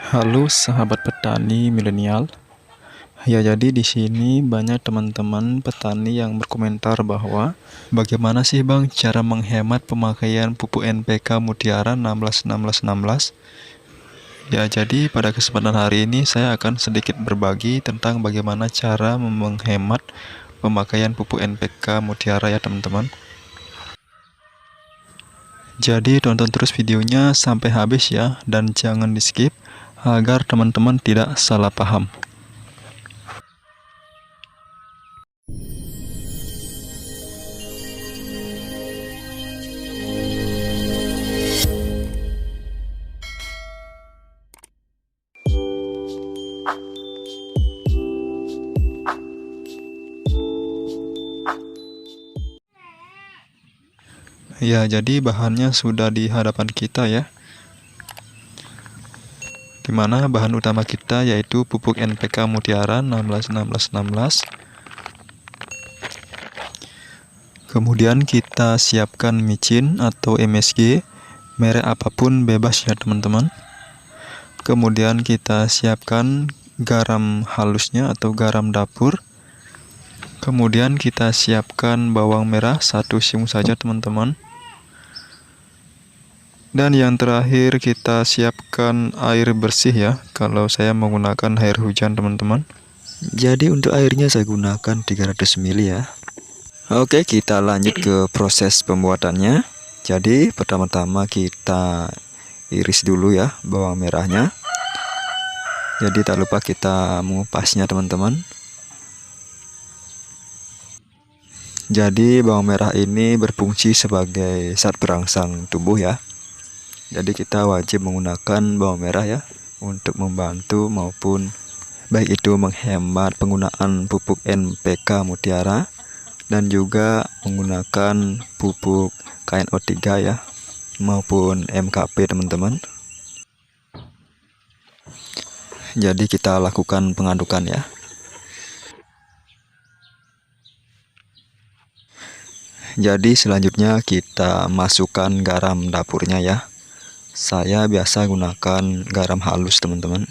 Halo sahabat petani milenial. Ya, jadi di sini banyak teman-teman petani yang berkomentar bahwa bagaimana sih Bang cara menghemat pemakaian pupuk NPK Mutiara 16 Ya, jadi pada kesempatan hari ini saya akan sedikit berbagi tentang bagaimana cara menghemat pemakaian pupuk NPK Mutiara ya teman-teman. Jadi tonton terus videonya sampai habis ya, dan jangan di skip agar teman-teman tidak salah paham. Ya, jadi bahannya sudah di hadapan kita ya. Dimana bahan utama kita yaitu pupuk NPK Mutiara 16. Kemudian kita siapkan micin atau MSG, merek apapun bebas ya teman-teman. Kemudian kita siapkan garam halusnya atau garam dapur. Kemudian kita siapkan bawang merah 1 siung saja teman-teman. Dan yang terakhir kita siapkan air bersih ya. Kalau saya menggunakan air hujan teman-teman. Jadi untuk airnya saya gunakan 300 ml ya. Oke, kita lanjut ke proses pembuatannya. Jadi pertama-tama kita iris dulu ya bawang merahnya. Jadi tak lupa kita mengupasnya teman-teman. Jadi bawang merah ini berfungsi sebagai zat perangsang tubuh ya. Jadi kita wajib menggunakan bawang merah ya untuk membantu maupun baik itu menghemat penggunaan pupuk NPK Mutiara dan juga menggunakan pupuk KNO3 ya maupun MKP teman-teman. Jadi kita lakukan pengadukan ya. Jadi selanjutnya kita masukkan garam dapurnya ya. Saya biasa gunakan garam halus teman-teman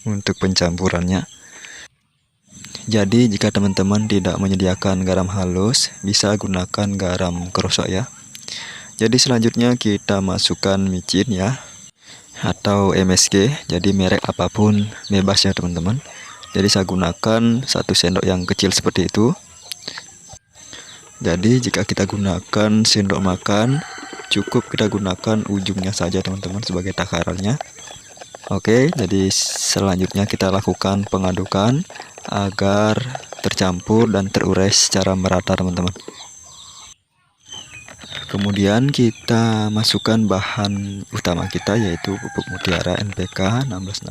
untuk pencampurannya. Jadi jika teman-teman tidak menyediakan garam halus, bisa gunakan garam kerosok ya. Jadi selanjutnya kita masukkan micin ya, atau MSG, jadi merek apapun bebas ya teman-teman. Jadi saya gunakan 1 sendok yang kecil seperti itu. Jadi jika kita gunakan sendok makan, cukup kita gunakan ujungnya saja teman-teman sebagai takarannya. Oke, jadi selanjutnya kita lakukan pengadukan agar tercampur dan terurai secara merata teman-teman. Kemudian kita masukkan bahan utama kita yaitu pupuk Mutiara NPK 16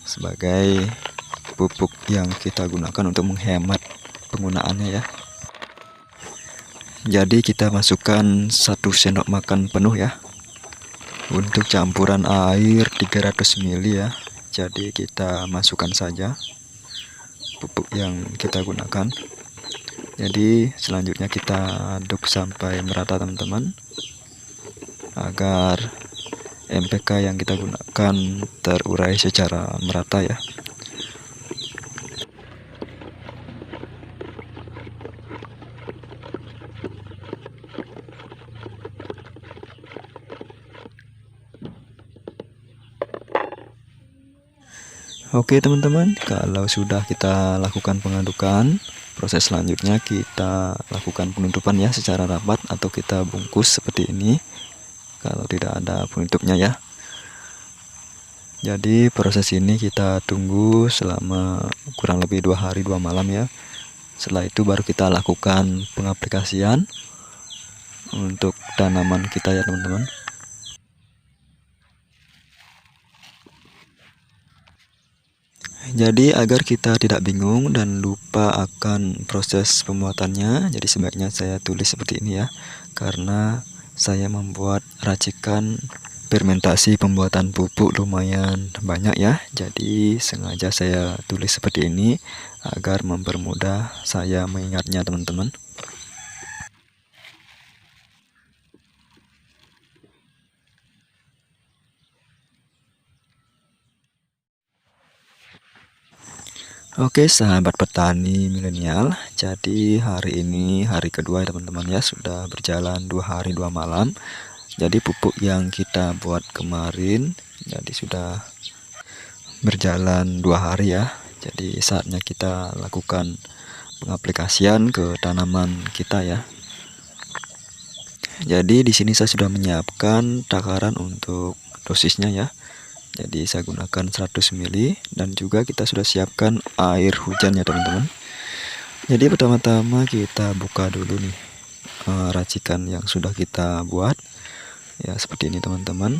sebagai pupuk yang kita gunakan untuk menghemat penggunaannya ya. Jadi kita masukkan 1 sendok makan penuh ya. Untuk campuran air 300 ml ya. Jadi kita masukkan saja pupuk yang kita gunakan. Jadi selanjutnya kita aduk sampai merata teman-teman, agar NPK yang kita gunakan terurai secara merata ya. Oke teman-teman, kalau sudah kita lakukan pengadukan, proses selanjutnya kita lakukan penutupan ya secara rapat atau kita bungkus seperti ini kalau tidak ada penutupnya ya. Jadi proses ini kita tunggu selama kurang lebih 2 hari 2 malam ya. Setelah itu baru kita lakukan pengaplikasian untuk tanaman kita ya teman-teman. Jadi agar kita tidak bingung dan lupa akan proses pembuatannya, jadi sebaiknya saya tulis seperti ini ya, karena saya membuat racikan fermentasi pembuatan pupuk lumayan banyak ya, jadi sengaja saya tulis seperti ini agar mempermudah saya mengingatnya teman-teman. Oke, sahabat petani milenial, jadi hari ini hari kedua ya teman-teman ya, sudah berjalan 2 hari 2 malam. Jadi pupuk yang kita buat kemarin jadi sudah berjalan 2 hari ya. Jadi saatnya kita lakukan pengaplikasian ke tanaman kita ya. Jadi di sini saya sudah menyiapkan takaran untuk dosisnya ya. Jadi saya gunakan 100 ml dan juga kita sudah siapkan air hujan ya teman-teman. Jadi pertama-tama kita buka dulu nih racikan yang sudah kita buat ya, seperti ini teman-teman.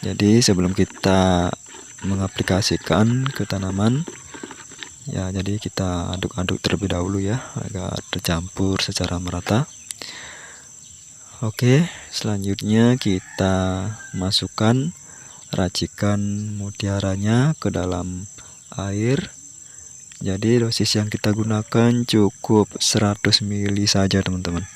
Jadi sebelum kita mengaplikasikan ke tanaman ya, jadi kita aduk-aduk terlebih dahulu ya agar tercampur secara merata. Oke, selanjutnya kita masukkan racikan mutiaranya ke dalam air. Jadi dosis yang kita gunakan cukup 100 ml saja teman-teman.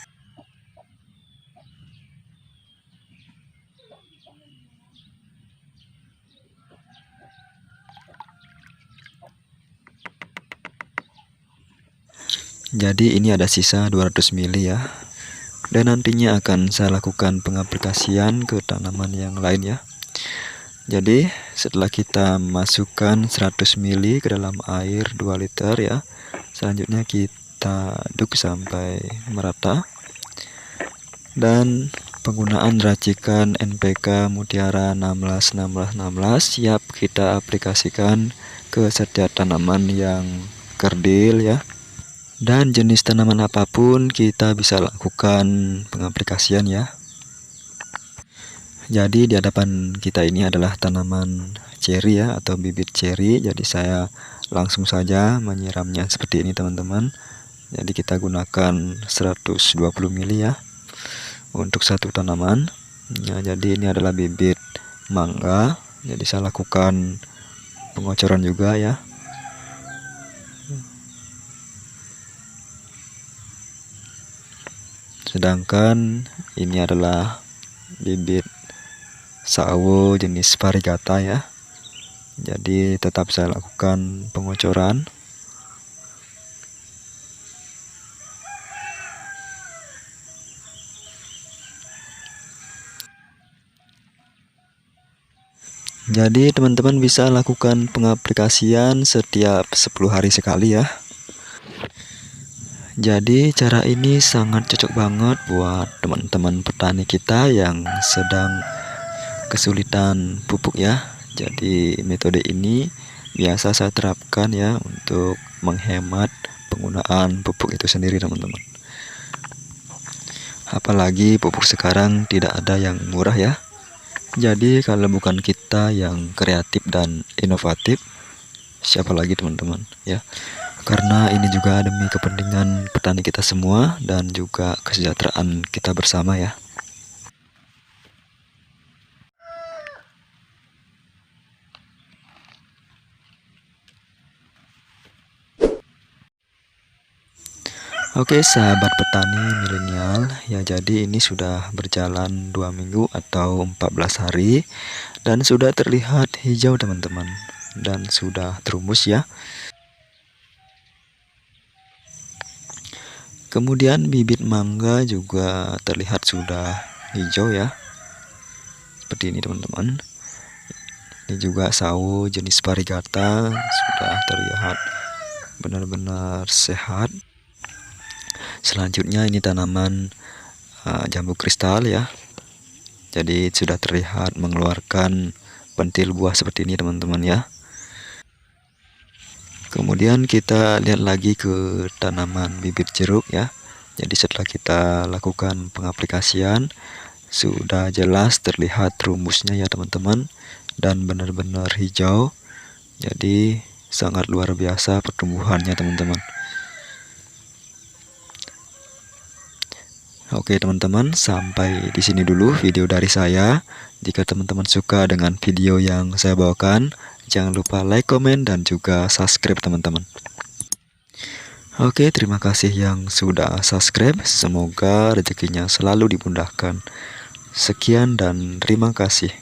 Jadi ini ada sisa 200 ml ya. Dan nantinya akan saya lakukan pengaplikasian ke tanaman yang lain ya. Jadi setelah kita masukkan 100 ml ke dalam air 2 liter ya, selanjutnya kita aduk sampai merata. Dan penggunaan racikan NPK Mutiara 16 siap kita aplikasikan ke setiap tanaman yang kerdil ya. Dan jenis tanaman apapun kita bisa lakukan pengaplikasian ya. Jadi di hadapan kita ini adalah tanaman ceri ya, atau bibit ceri. Jadi saya langsung saja menyiramnya seperti ini teman-teman. Jadi kita gunakan 120 ml ya untuk satu tanaman ya. Jadi ini adalah bibit mangga. Jadi saya lakukan pengocoran juga ya. Sedangkan ini adalah bibit sawo jenis variegata ya. Jadi tetap saya lakukan pengocoran. Jadi teman-teman bisa lakukan pengaplikasian setiap 10 hari sekali ya. Jadi cara ini sangat cocok banget buat teman-teman petani kita yang sedang kesulitan pupuk ya. Jadi metode ini biasa saya terapkan ya untuk menghemat penggunaan pupuk itu sendiri teman-teman. Apalagi pupuk sekarang tidak ada yang murah ya. Jadi kalau bukan kita yang kreatif dan inovatif, siapa lagi teman-teman ya. Karena ini juga demi kepentingan petani kita semua dan juga kesejahteraan kita bersama ya. Oke sahabat petani milenial ya, jadi ini sudah berjalan 2 minggu atau 14 hari dan sudah terlihat hijau teman-teman, dan sudah terumus ya. Kemudian bibit mangga juga terlihat sudah hijau ya, seperti ini teman-teman. Ini juga sawo jenis variegata sudah terlihat benar-benar sehat. Selanjutnya ini tanaman jambu kristal ya. Jadi sudah terlihat mengeluarkan pentil buah seperti ini teman-teman ya. Kemudian kita lihat lagi ke tanaman bibit jeruk ya. Jadi setelah kita lakukan pengaplikasian sudah jelas terlihat rumusnya ya teman-teman, dan benar-benar hijau. Jadi sangat luar biasa pertumbuhannya teman-teman. Oke teman-teman, sampai di sini dulu video dari saya. Jika teman-teman suka dengan video yang saya bawakan, jangan lupa like, komen, dan juga subscribe teman-teman. Oke, terima kasih yang sudah subscribe. Semoga rezekinya selalu dimudahkan. Sekian dan terima kasih.